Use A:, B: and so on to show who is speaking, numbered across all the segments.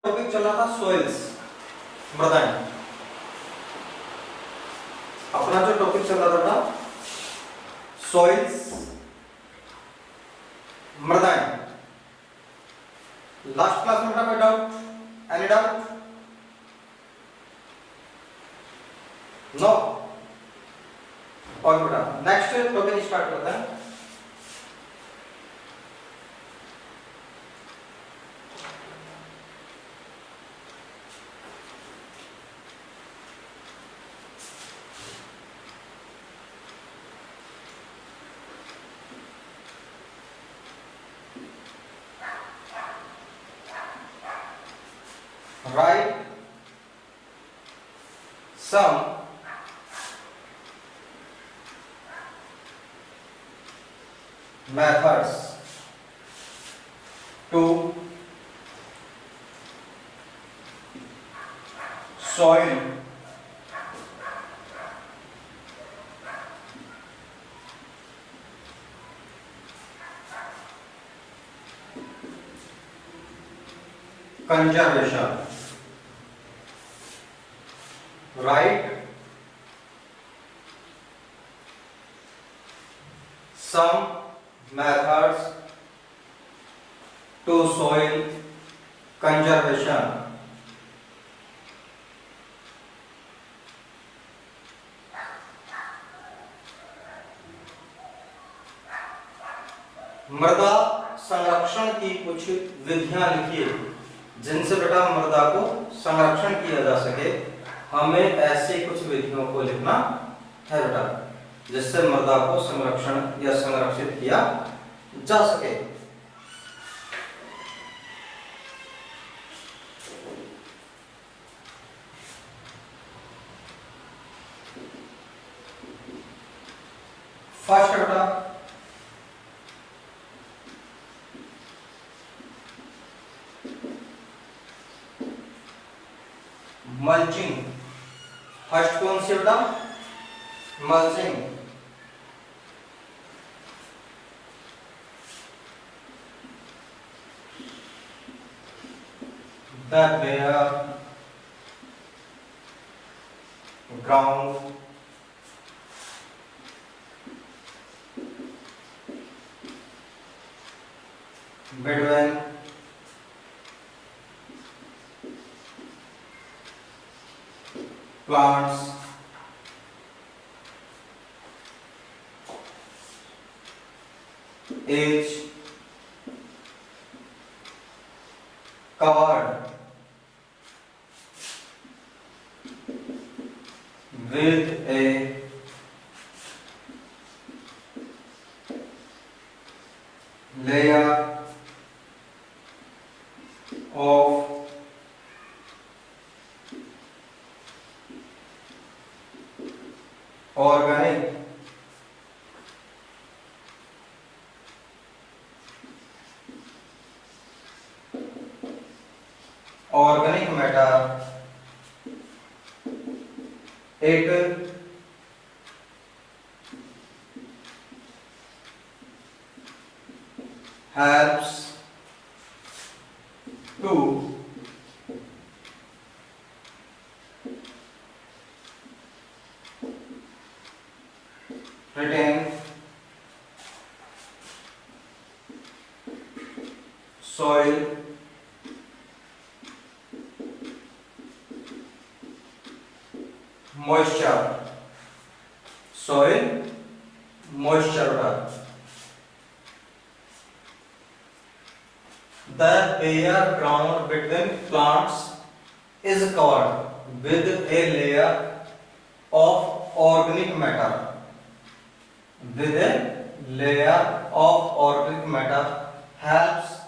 A: Topic चल रहा था सॉइल्स, मृदाएं। अपना जो टॉपिक चल रहा था सॉइल्स, मृदाएं। लास्ट क्लास में कोई डाउट? Any doubt? नो? और बेटा नेक्स्ट टॉपिक स्टार्ट करते हैं। Write some methods to soil conservation. Write some methods to soil conservation. मृदा संरक्षण की कुछ विधियां लिखिए जिनसे बेटा मृदा को संरक्षण किया जा सके। हमें ऐसी कुछ विधियों को लिखना है बेटा जिससे मृदा को संरक्षण या संरक्षित किया जा सके। फर्स्ट बेटा मल्चिंग। फर्स्ट कौन सी बेटा? Mulching. The bare ground between plants is covered with a layer of organic matter. It helps to retain soil moisture. Soil moisture. The bare ground between plants is covered with a layer of organic matter. With a layer of organic matter helps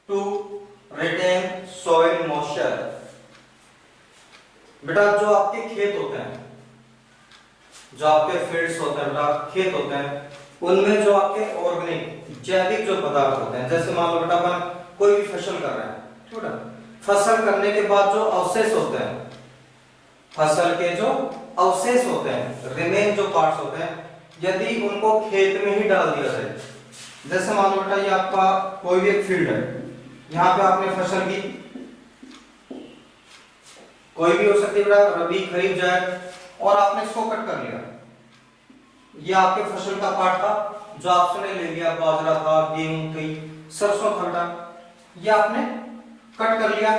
A: to retain soil moisture. बेटा जो आपके खेत होते हैं, जो आपके fields होते हैं बेटा, खेत होते हैं, उनमें जो आपके ऑर्गेनिक जैविक जो पदार्थ होते हैं, जैसे मान लो बेटा अपन कोई भी फसल कर रहे हैं, ठीक है, फसल करने के बाद जो अवशेष होते हैं, फसल के जो अवशेष होते हैं, रिमेन जो पार्ट्स होते हैं, यदि उनको खेत में ही डाल दिया जाए, जैसे मान लो बेटा ये आपका कोई भी एक फील्ड है, यहाँ पे आपने फसल की, कोई भी हो सकती है बेटा, रबी खरीफ जायद, और आपने इसको कट कर लिया, ये आपके फसल का पार्ट था जो आपने ले लिया, बाजरा था, गेहूं थी, सरसों था बेटा, ये आपने कट कर लिया।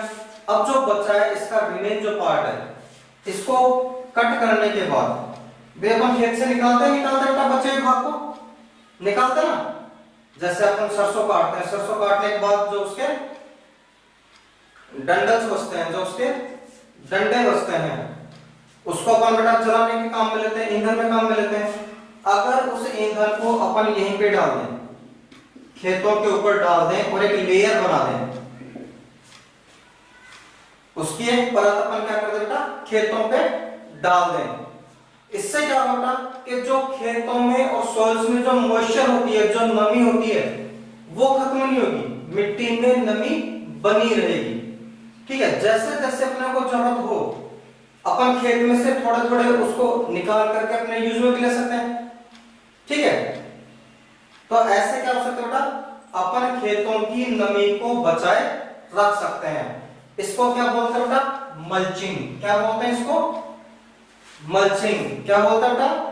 A: अब जो बचा है इसका रिमेन जो पार्ट है, इसको कट करने के बाद वे अपन खेत से निकालते बेटा, बचे हुए भाग को निकालते ना, जैसे अपन सरसों काटते हैं, सरसों काटने के बाद जो उसके डंडल्स बचते हैं, जो उसके डंडे बचते हैं, उसको अपन बेटा जलाने के काम में लेते हैं, ईंधन में काम में लेते हैं। अगर उस ईंधन को अपन यहीं पे डाल दें, खेतों के ऊपर डाल दें और एक लेयर बना दें, उसकी एक परत अपन क्या कर दें बेटा, खेतों पे डाल दें, इससे क्या होगा कि जो खेतों में और सॉइल्स में जो मॉइस्चर होती है, जो नमी होती है, वो खत्म नहीं होगी, मिट्टी में नमी बनी रहेगी। ठीक है, जैसे जैसे अपने को जरूरत हो अपन खेत में से थोड़े थोड़े उसको निकाल करके अपने यूज में भी ले सकते हैं। ठीक है, तो ऐसे क्या हो सकता है बेटा, अपन खेतों की नमी को बचाए रख सकते हैं। इसको क्या बोलते हैं बेटा, मल्चिंग। क्या बोलते हैं इसको, मल्चिंग। क्या बोलते हैं बेटा,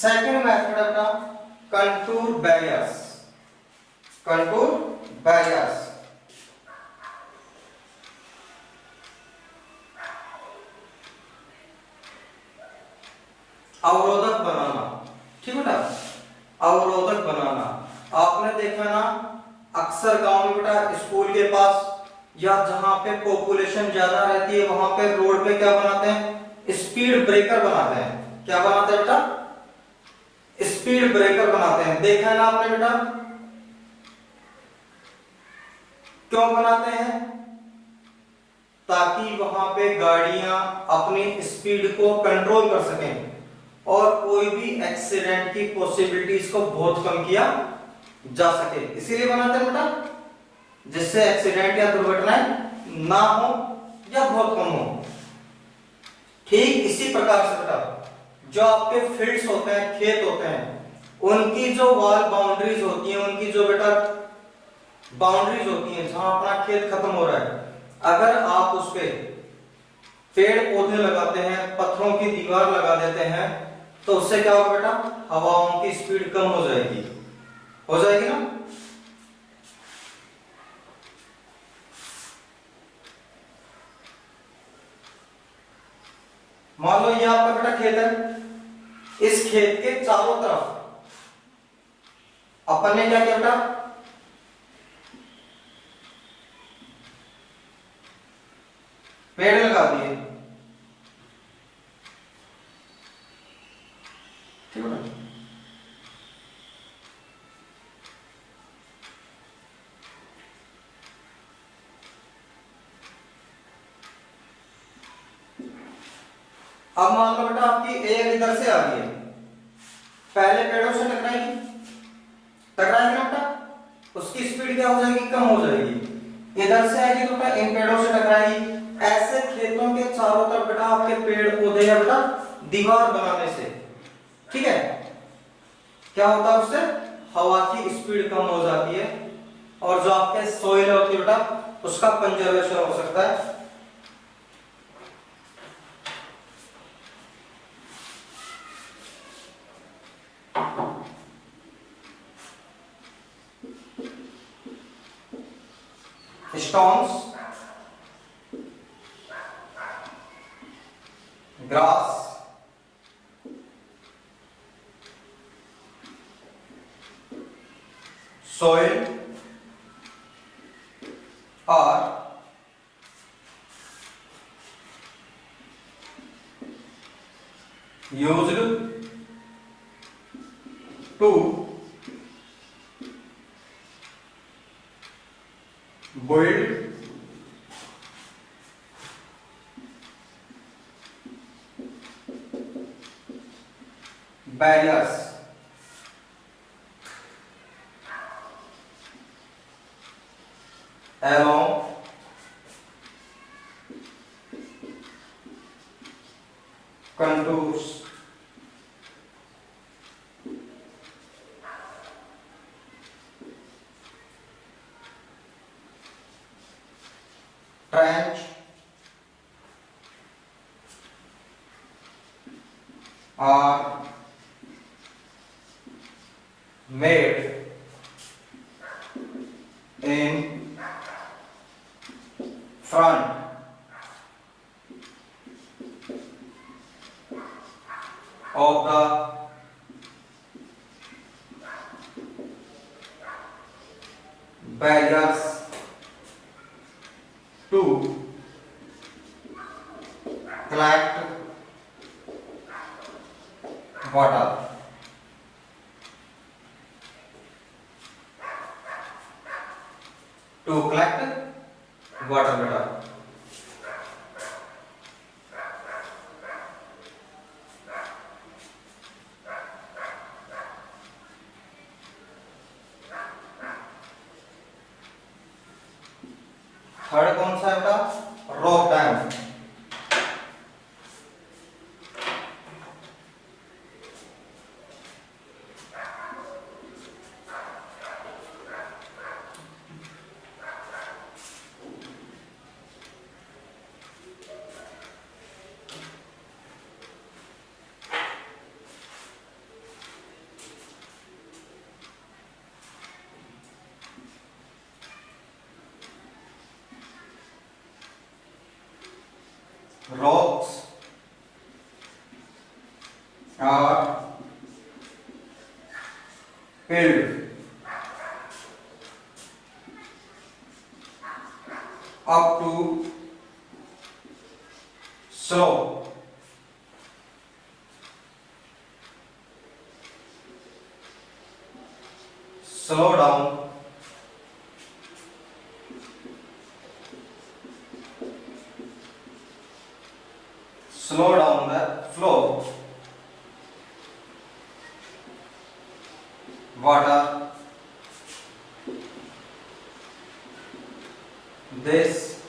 A: सेकंड मेथड है बेटा कंटूर बैरियर्स। कंटूर बैरियर्स, अवरोधक बनाना। ठीक बेटा, अवरोधक बनाना। आपने देखा ना अक्सर गांव में बेटा स्कूल के पास या जहां पे पॉपुलेशन ज्यादा रहती है वहां पे रोड पे क्या बनाते हैं, स्पीड ब्रेकर बनाते हैं। क्या बनाते हैं बेटा, स्पीड ब्रेकर बनाते हैं। देखा है ना आपने बेटा, क्यों बनाते हैं, ताकि वहां पे गाड़ियां अपनी स्पीड को कंट्रोल कर सकें और कोई भी एक्सीडेंट की पॉसिबिलिटीज को बहुत कम किया जा सके, इसीलिए बनाते हैं बेटा, जिससे एक्सीडेंट या दुर्घटनाएं ना हो या बहुत कम हो। ठीक इसी प्रकार से बेटा जो आपके फील्ड्स होते हैं, खेत होते हैं, उनकी जो वॉल बाउंड्रीज होती हैं, उनकी जो बेटा बाउंड्रीज होती हैं जहां अपना खेत खत्म हो रहा है, अगर आप उस पे पेड़ पौधे लगाते हैं, पत्थरों की दीवार लगा देते हैं, तो उससे क्या होगा बेटा, हवाओं की स्पीड कम हो जाएगी, हो जाएगी ना। मान लो ये आपका बेटा खेत है, इस खेत के चारों तरफ अपन ने क्या किया बेटा, पेड़ लगा दिए। ठीक है, अब मान लो बेटा आपकी एयर इधर से आ रही है, पहले पेड़ों से टकराएगी, टकराएगी ना बेटा, उसकी स्पीड क्या हो जाएगी, कम हो जाएगी। इधर से आएगी तो बेटा इन पेड़ों से टकराएगी। ऐसे खेतों के चारों तरफ बेटा आपके पेड़ पौधे या बेटा दीवार बनाने से, ठीक है, क्या होता है, उससे हवा की स्पीड कम हो जाती है और जो आपके सोइल होती है बेटा उसका कंजर्वेशन हो सकता है। Stones, grass, soil are used to build barriers along contours trench are made in front of the barriers to collect water. To collect water बेटा थर्ड कौन सा है बेटा rock dam rocks are filled up to slope slow down the flow water this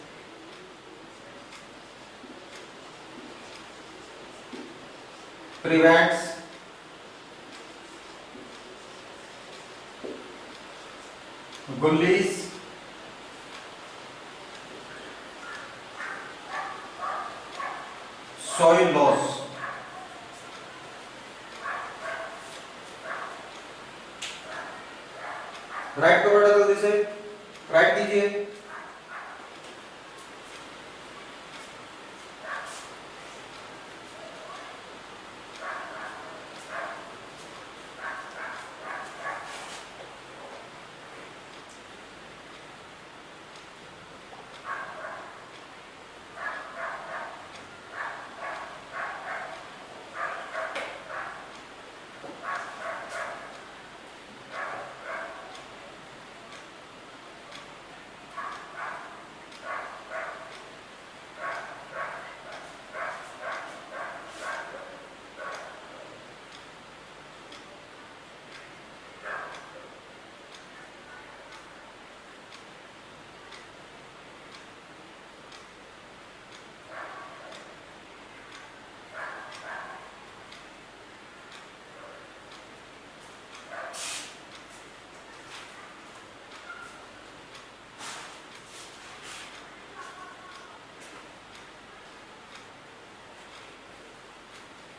A: prevents gullies soil loss right को बेटा जल्दी से right कीजिए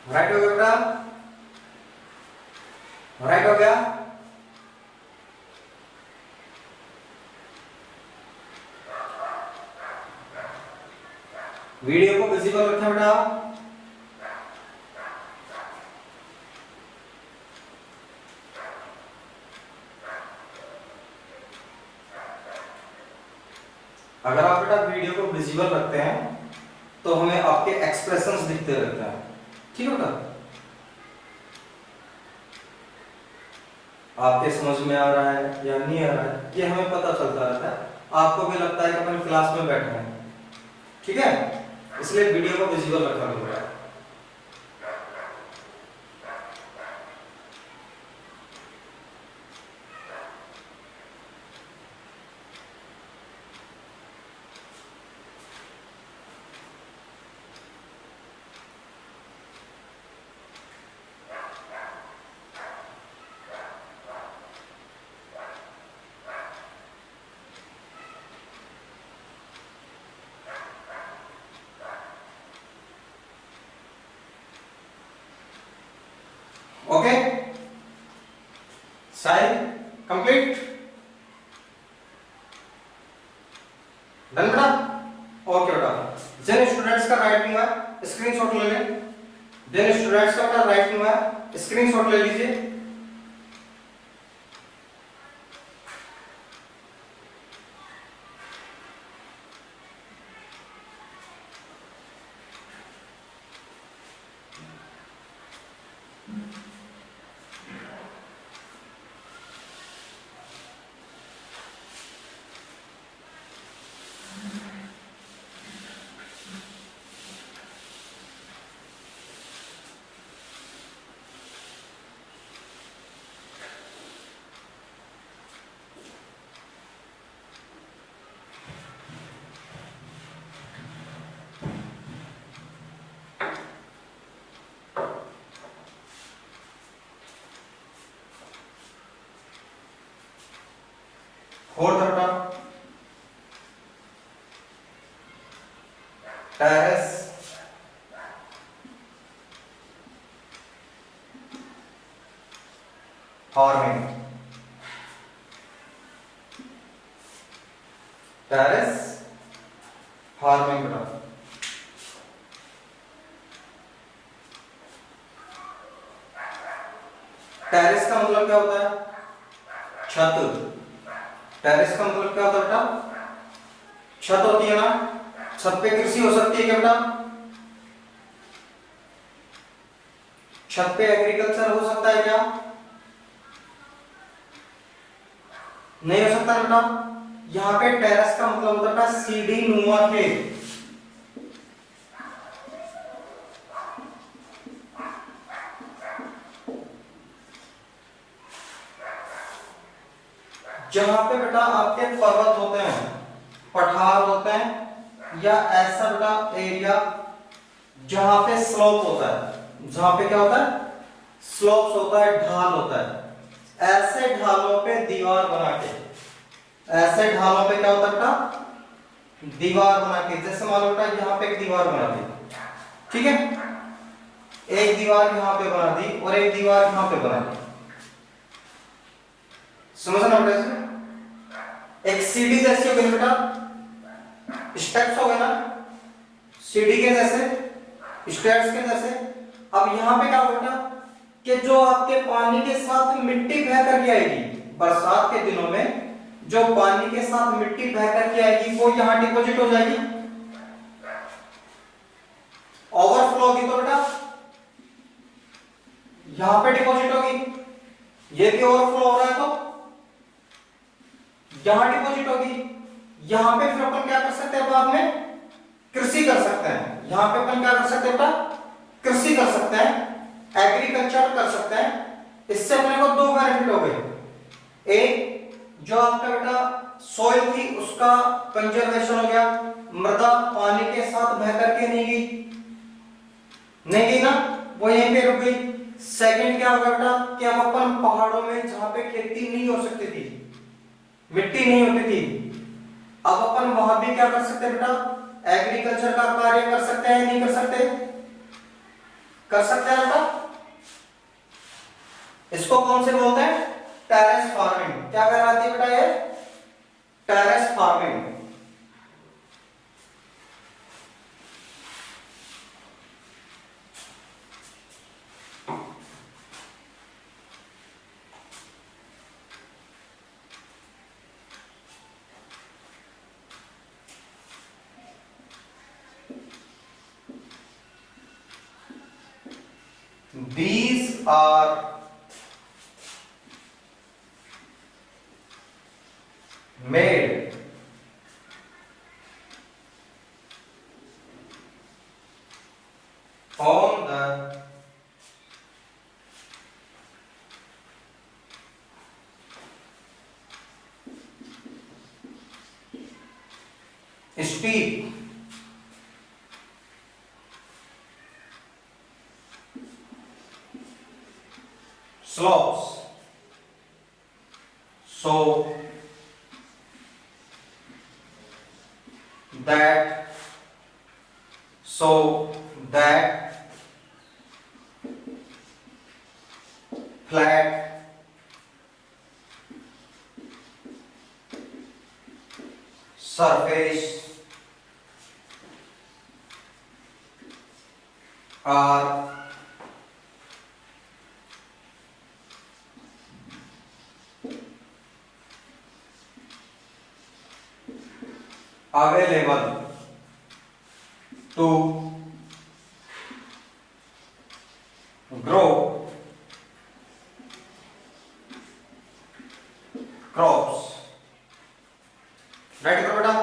A: राइट हो गया बेटा राइट हो गया वीडियो को विजिबल रखें बेटा अगर आप बेटा वीडियो को विजिबल रखते हैं तो हमें आपके एक्सप्रेशंस दिखते रहते हैं ठीक है बेटा आपके समझ में आ रहा है या नहीं आ रहा है ये हमें पता चलता रहता है आपको भी लगता है कि अपन क्लास में बैठे हैं ठीक है इसलिए वीडियो को विजिबल रखना होगा साइन कंप्लीट, डन बेटा, ओके बेटा। जिन स्टूडेंट्स का राइट हुआ है स्क्रीनशॉट ले लें, जिन स्टूडेंट्स का राइट हुआ है स्क्रीनशॉट ले लीजिए। फोर्थ बेटा, टेरेस फार्मिंग, टेरेस फार्मिंग बेटा। टेरेस का मतलब क्या होता है? छत। टेरेस का मतलब क्या होता है बेटा? छत होती है ना, छत पे कृषि हो सकती है क्या बेटा? छत पे एग्रीकल्चर हो सकता है क्या? नहीं हो सकता बेटा। यहाँ पे टेरेस का मतलब होता है सीढ़ी नुमा खेत। जहां पे बेटा आपके पर्वत होते हैं, पठार होते हैं, या ऐसा बेटा एरिया जहां पे स्लोप होता है, जहां पे क्या होता है? स्लोप्स होता है, ढाल होता है। ऐसे ढालों पे दीवार बना के, ऐसे ढालों पे क्या होता है बेटा? दीवार बना के, जैसे मान लो बेटा यहाँ पे एक दीवार बना दी, ठीक है, एक दीवार यहाँ पे बना दी और एक दीवार यहाँ पे बना दी, समझना बेटा? एक सीढ़ी जैसी हो गई बेटा, स्टेप्स हो गए ना, सीढ़ी के जैसे, स्टेप्स के जैसे। अब यहाँ पे क्या होगा बेटा कि जो आपके पानी के साथ मिट्टी बह करके आएगी, बरसात के दिनों में जो पानी के साथ मिट्टी बह करके आएगी वो यहाँ डिपॉजिट हो जाएगी, ओवरफ्लो होगी तो बेटा यहाँ पे डिपॉजिट होगी। ये भी ओवरफ्लो हो रहा है तो यहां डिपॉजिट होगी। यहां पे फिर अपन क्या कर सकते हैं? बाद में कृषि कर सकते हैं। यहां पे अपन क्या कर सकते हैं बेटा? कृषि कर सकते हैं, एग्रीकल्चर कर सकते हैं। इससे अपने को दो बेनिफिट हो गए। एक, जो आपका बेटा सॉइल थी उसका कंजर्वेशन हो गया, मृदा पानी के साथ बह करके नहीं गई, नहीं गई ना, वो यहीं पे रुक गई। सेकंड क्या होगा बेटा कि हम अपन पहाड़ों में जहां पे खेती नहीं हो सकती थी, मिट्टी नहीं होती थी, अब अपन वहां भी क्या कर सकते हैं बेटा? एग्रीकल्चर का कार्य कर सकते हैं, नहीं कर सकते? कर सकते हैं बेटा। इसको कौन से बोलते हैं? Terrace farming. क्या कहलाती है बेटा ये? Terrace farming. These are made on the steep slopes, so that flat surface are available to grow crops। Right करो बेटा।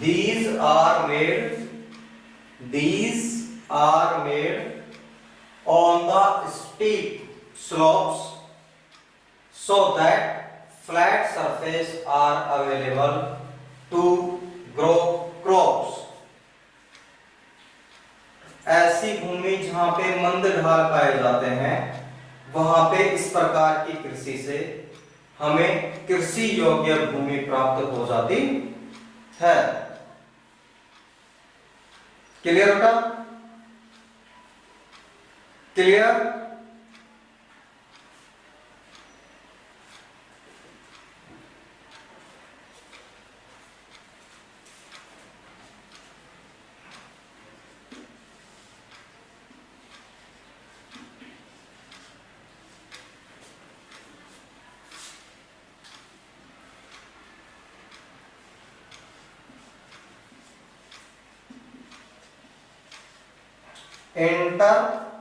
A: These are made on the steep slopes so that flat surface are available to grow crops। ऐसी भूमि जहां पे मंद ढाल पाए जाते हैं वहां पे इस प्रकार की कृषि से हमें कृषि योग्य भूमि प्राप्त हो जाती है। क्लियर बेटा? Clear? Intercropping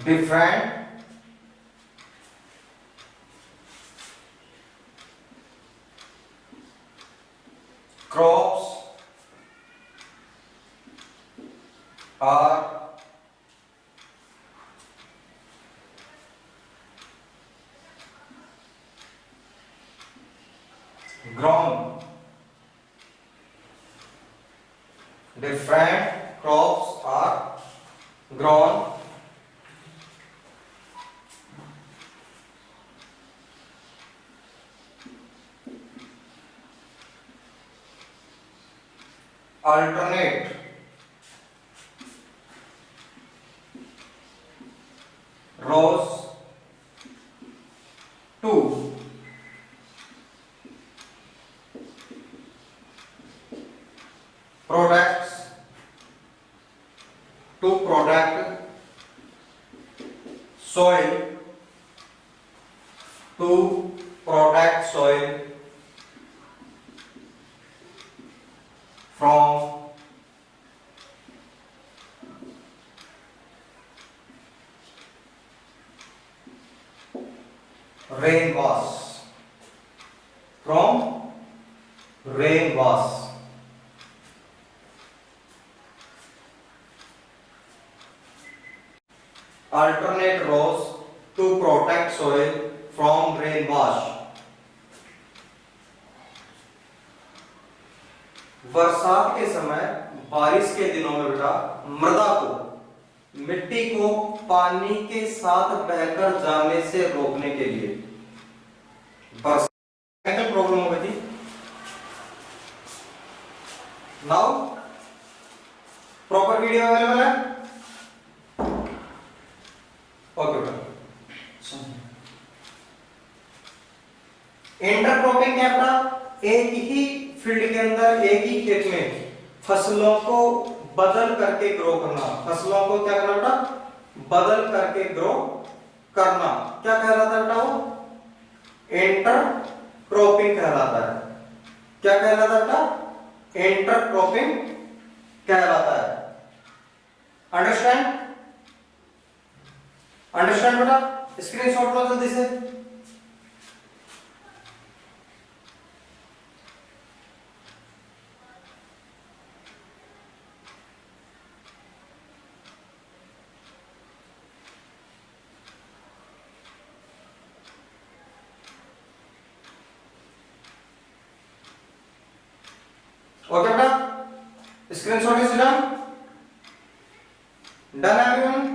A: different crops are grown। Different crops are grown alternate rows to protect soil from rain wash, from rain wash। Alternate rows to protect soil from rain wash। बरसात के समय बारिश के दिनों में बेटा मृदा को मिट्टी को पानी के साथ बहकर जाने से रोकने के लिए बस टेक्निकल प्रॉब्लम हो गई थी। नाउ प्रॉपर वीडियो अवेलेबल है। ओके बेटा, इंटरक्रॉपिंग क्या बेटा? एक ही फील्ड के अंदर एक ही खेत में फसलों को बदल करके ग्रो करना। फसलों को क्या करना बेटा? बदल करके ग्रो करना। क्या कहलाता है बेटा? वो इंटरक्रॉपिंग कहलाता है। क्या कहलाता है बेटा? इंटरक्रॉपिंग कहलाता है। अंडरस्टैंड? अंडरस्टैंड बेटा? स्क्रीनशॉट लो जल्दी से। ओके बेटा, screenshot is done. Done everyone?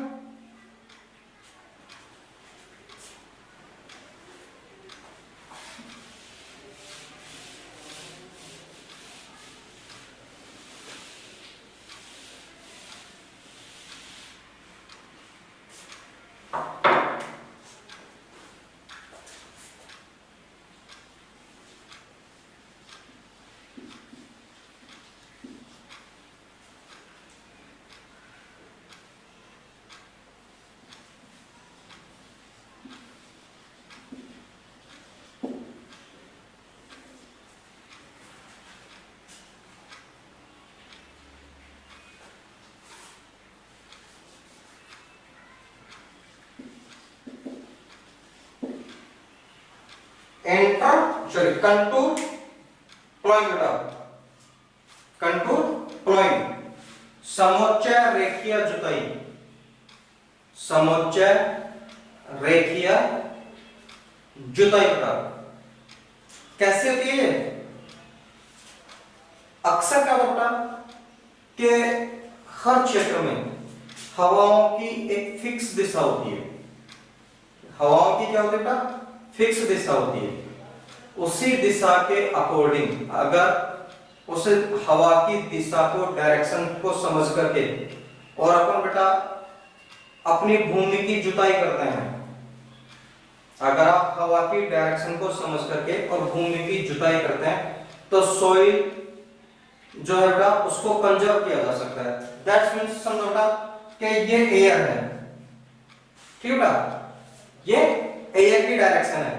A: Contour ploughing बेटा, कंटूर प्लॉइंग। समोच्चय रेखीय जुताई, समोच्चय रेखीय जुताई बेटा कैसे होती है? अक्सर क्या होता कि हर क्षेत्र में हवाओं की एक फिक्स दिशा होती है। हवाओं की क्या होती है बेटा? फिक्स दिशा होती है। उसी दिशा के अकॉर्डिंग अगर उस हवा की दिशा को, डायरेक्शन को समझ करके और अपन बेटा अपनी भूमि की जुताई करते हैं। अगर आप हवा की डायरेक्शन को समझ करके और भूमि की जुताई करते हैं तो सॉइल जो है बेटा उसको कंजर्व किया जा सकता है। दैट्स मींस समझो बेटा कि ये एयर है, ठीक है बेटा, ये एयर की डायरेक्शन है।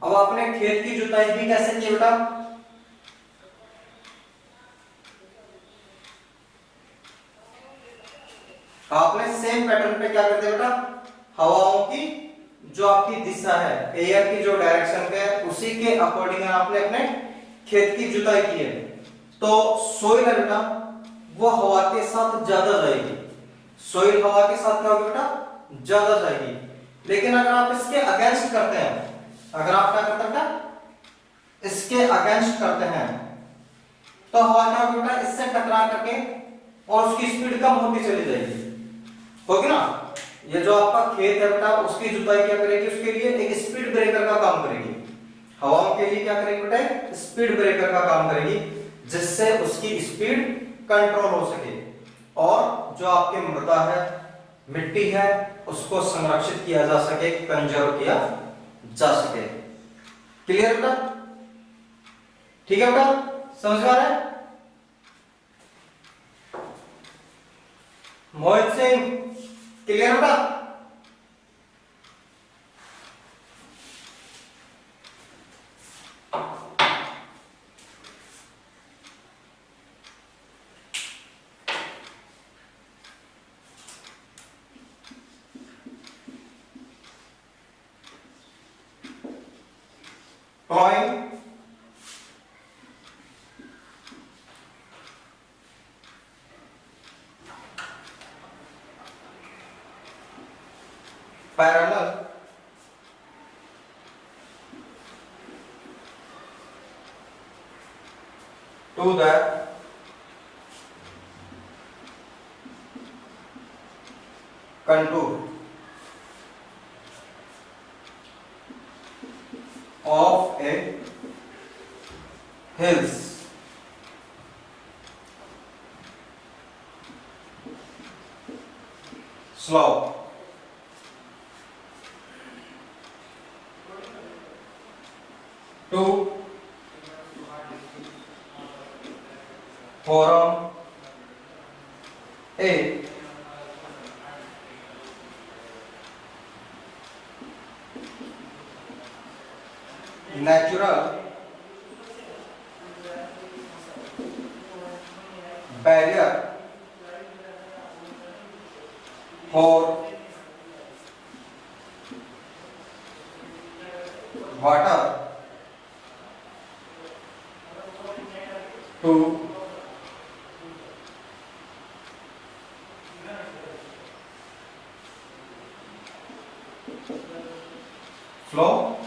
A: अब आपने खेत की जुताई भी कैसे की बेटा? आपने सेम पैटर्न पे क्या करते बेटा? हवाओं की जो आपकी दिशा है, एयर की जो डायरेक्शन पे है, उसी के अकॉर्डिंग आपने अपने खेत की जुताई की है। तो सोइल है बेटा वो हवा के साथ ज्यादा जाएगी। सोइल हवा के साथ क्या होगी बेटा? ज्यादा जाएगी। लेकिन अगर आप इसके अगेंस्ट करते हैं, अगर आप क्या करते हैं बेटा? इसके अगेंस्ट करते हैं तो हवा क्या होगी बेटा? इससे टकरा करके और उसकी स्पीड कम होती चली जाएगी, होगी ना? ये जो आपका खेत है बेटा उसकी जुताई क्या करेगी? उसके लिए एक स्पीड ब्रेकर का काम करेगी। हवाओं के लिए क्या करेगी बेटा? स्पीड ब्रेकर का काम करेगी, जिससे उसकी स्पीड कंट्रोल हो सके और जो आपकी मृदा है, मिट्टी है, उसको संरक्षित किया जा सके, कंजर्व किया जा सके। क्लियर बेटा? ठीक है बेटा, समझ में आ रहा है? मोहित सिंह क्लियर बेटा? Ploughing, parallel, to the contour of a hills. Slope. Two. Forum. Eight. Natural barrier for water to flow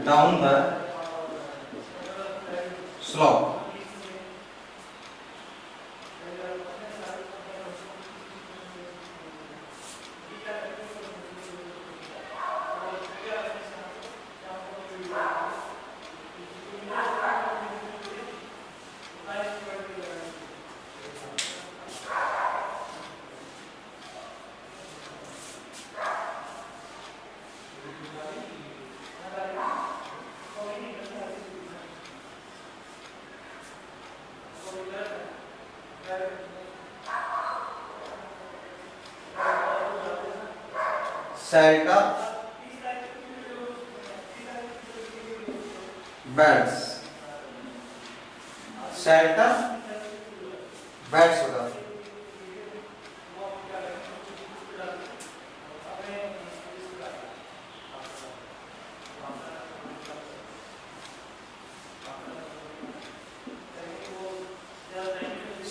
A: down the slope. Shelter beds. Shelter beds होगा.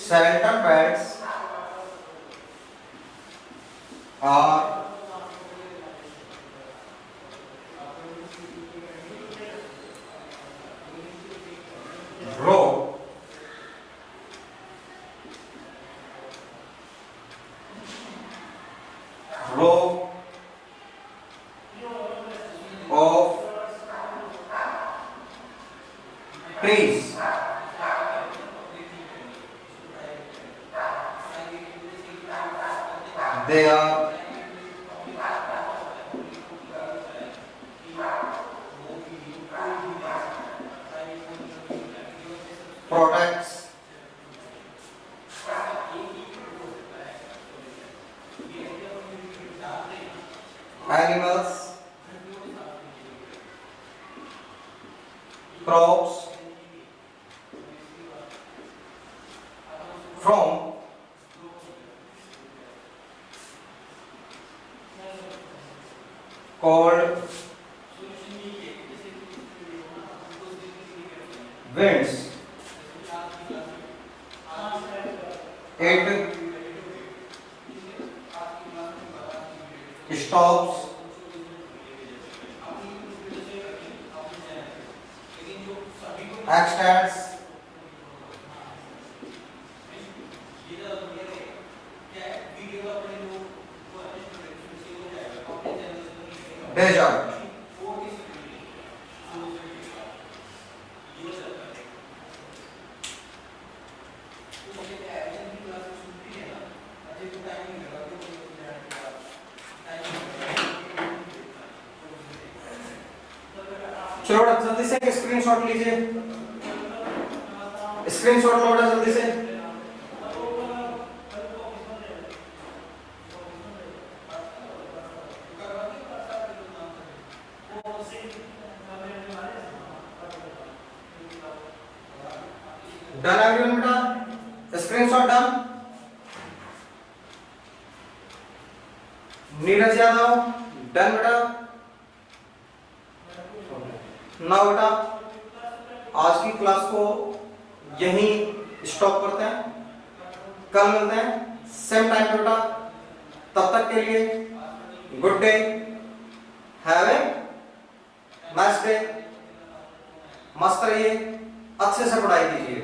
A: Shelter beds are row of trees. They are protects animals, crops from cold winds. It stops extends desert. चलो बड़ा जल्दी से screenshot लीजिए. Screenshot लो बड़ा जल्दी से. Done everyone बेटा. Screenshot done. Neeraj Yadav done बेटा. ना बेटा आज की क्लास को यहीं स्टॉप करते हैं. कल मिलते हैं सेम टाइम पे बेटा. तब तक के लिए good day. Have a nice day. मस्त रहिए. अच्छे से पढ़ाई कीजिए.